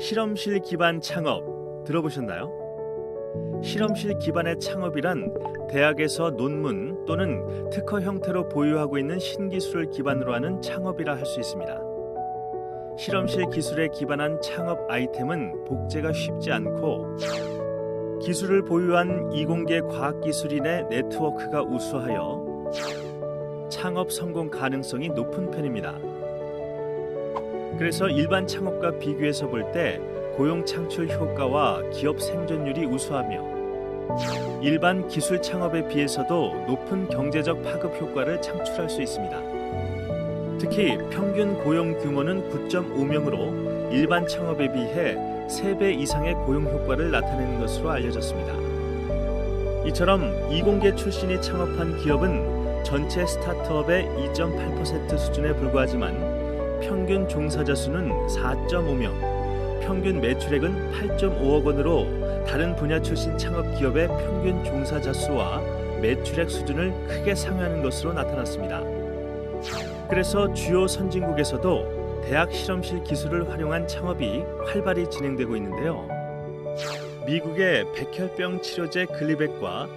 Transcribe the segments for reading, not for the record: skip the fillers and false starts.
실험실 기반 창업 들어보셨나요? 실험실 기반의 창업이란 대학에서 논문 또는 특허 형태로 보유하고 있는 신기술을 기반으로 하는 창업이라 할 수 있습니다. 실험실 기술에 기반한 창업 아이템은 복제가 쉽지 않고 기술을 보유한 이공계 과학기술인의 네트워크가 우수하여 창업 성공 가능성이 높은 편입니다. 그래서 일반 창업과 비교해서 볼 때 고용 창출 효과와 기업 생존율이 우수하며 일반 기술 창업에 비해서도 높은 경제적 파급 효과를 창출할 수 있습니다. 특히 평균 고용 규모는 9.5명으로 일반 창업에 비해 3배 이상의 고용 효과를 나타내는 것으로 알려졌습니다. 이처럼 이공계 출신이 창업한 기업은 전체 스타트업의 2.8% 수준에 불과하지만 평균 종사자 수는 4.5명, 평균 매출액은 8.5억 원으로 다른 분야 출신 창업 기업의 평균 종사자 수와 매출액 수준을 크게 상회하는 것으로 나타났습니다. 그래서 주요 선진국에서도 대학 실험실 기술을 활용한 창업이 활발히 진행되고 있는데요. 미국의 백혈병 치료제 글리백과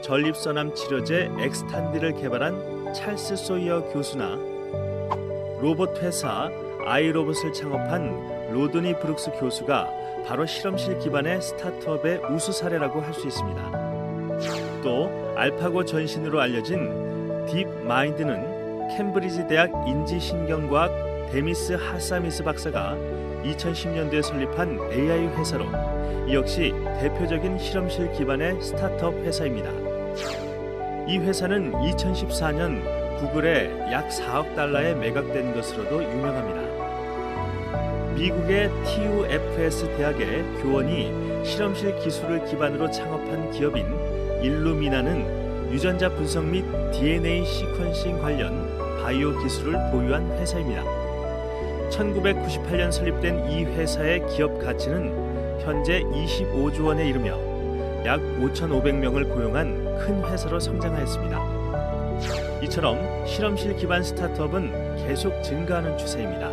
전립선암 치료제 엑스탄디를 개발한 찰스 소이어 교수나 로봇 회사 아이로봇을 창업한 로드니 브룩스 교수가 바로 실험실 기반의 스타트업의 우수 사례라고 할 수 있습니다. 또 알파고 전신으로 알려진 딥마인드는 캠브리지 대학 인지신경과학 데미스 하사미스 박사가 2010년도에 설립한 AI 회사로 이 역시 대표적인 실험실 기반의 스타트업 회사입니다. 이 회사는 2014년 구글에 약 4억 달러에 매각된 것으로도 유명합니다. 미국의 TUFS 대학의 교원이 실험실 기술을 기반으로 창업한 기업인 일루미나는 유전자 분석 및 DNA 시퀀싱 관련 바이오 기술을 보유한 회사입니다. 1998년 설립된 이 회사의 기업 가치는 현재 25조 원에 이르며 약 5,500명을 고용한 큰 회사로 성장하였습니다. 이처럼 실험실 기반 스타트업은 계속 증가하는 추세입니다.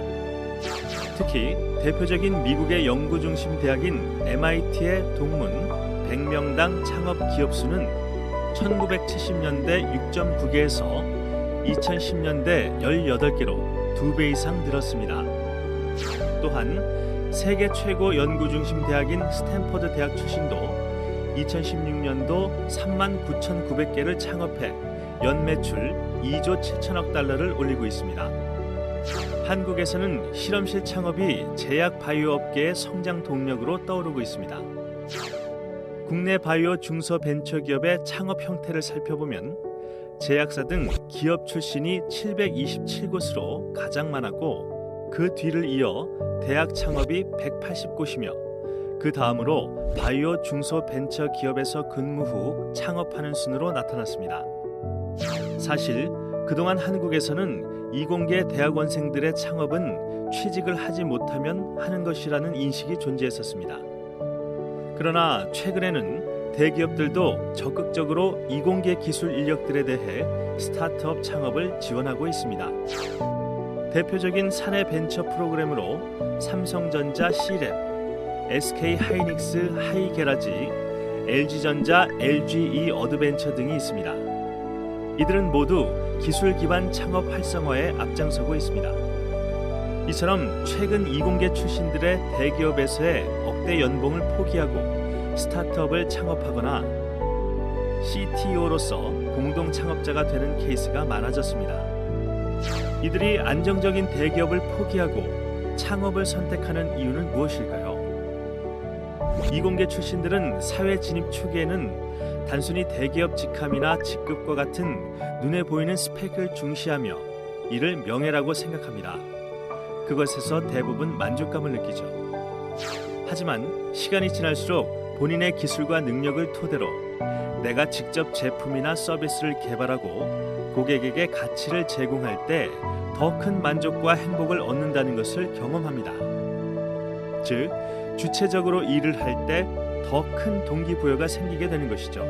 특히 대표적인 미국의 연구 중심 대학인 MIT의 동문 100명당 창업 기업 수는 1970년대 6.9개에서 2010년대 18개로 2배 이상 늘었습니다. 또한 세계 최고 연구 중심 대학인 스탠퍼드 대학 출신도 2016년도 39,900개를 창업해 연매출 2조 7천억 달러를 올리고 있습니다. 한국에서는 실험실 창업이 제약 바이오 업계의 성장 동력으로 떠오르고 있습니다. 국내 바이오 중소벤처기업의 창업 형태를 살펴보면 제약사 등 기업 출신이 727곳으로 가장 많았고 그 뒤를 이어 대학 창업이 180곳이며 그 다음으로 바이오 중소벤처기업에서 근무 후 창업하는 순으로 나타났습니다. 사실 그동안 한국에서는 이공계 대학원생들의 창업은 취직을 하지 못하면 하는 것이라는 인식이 존재했었습니다. 그러나 최근에는 대기업들도 적극적으로 이공계 기술 인력들에 대해 스타트업 창업을 지원하고 있습니다. 대표적인 사내 벤처 프로그램으로 삼성전자 C랩, SK하이닉스 하이게라지, LG전자 LGE 어드벤처 등이 있습니다. 이들은 모두 기술 기반 창업 활성화에 앞장서고 있습니다. 이처럼 최근 이공계 출신들의 대기업에서의 억대 연봉을 포기하고 스타트업을 창업하거나 CTO로서 공동 창업자가 되는 케이스가 많아졌습니다. 이들이 안정적인 대기업을 포기하고 창업을 선택하는 이유는 무엇일까요? 이공계 출신들은 사회 진입 초기에는 단순히 대기업 직함이나 직급과 같은 눈에 보이는 스펙을 중시하며 이를 명예라고 생각합니다. 그것에서 대부분 만족감을 느끼죠. 하지만 시간이 지날수록 본인의 기술과 능력을 토대로 내가 직접 제품이나 서비스를 개발하고 고객에게 가치를 제공할 때 더 큰 만족과 행복을 얻는다는 것을 경험합니다. 즉, 주체적으로 일을 할 때 더 큰 동기부여가 생기게 되는 것이죠.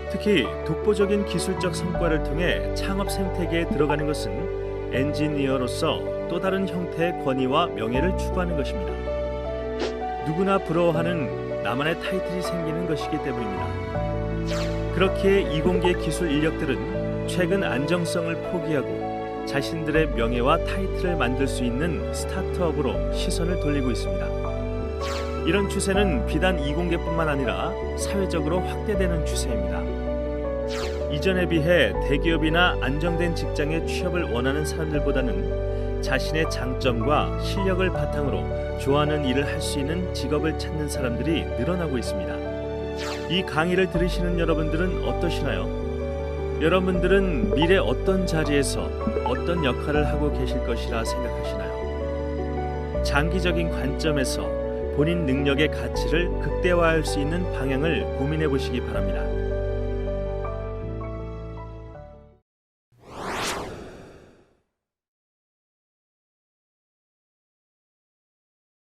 특히 독보적인 기술적 성과를 통해 창업 생태계에 들어가는 것은 엔지니어로서 또 다른 형태의 권위와 명예를 추구하는 것입니다. 누구나 부러워하는 나만의 타이틀이 생기는 것이기 때문입니다. 그렇기에 이공계 기술 인력들은 최근 안정성을 포기하고 자신들의 명예와 타이틀을 만들 수 있는 스타트업으로 시선을 돌리고 있습니다. 이런 추세는 비단 이공계뿐만 아니라 사회적으로 확대되는 추세입니다. 이전에 비해 대기업이나 안정된 직장에 취업을 원하는 사람들보다는 자신의 장점과 실력을 바탕으로 좋아하는 일을 할 수 있는 직업을 찾는 사람들이 늘어나고 있습니다. 이 강의를 들으시는 여러분들은 어떠시나요? 여러분들은 미래 어떤 자리에서 어떤 역할을 하고 계실 것이라 생각하시나요? 장기적인 관점에서 본인 능력의 가치를 극대화할 수 있는 방향을 고민해 보시기 바랍니다.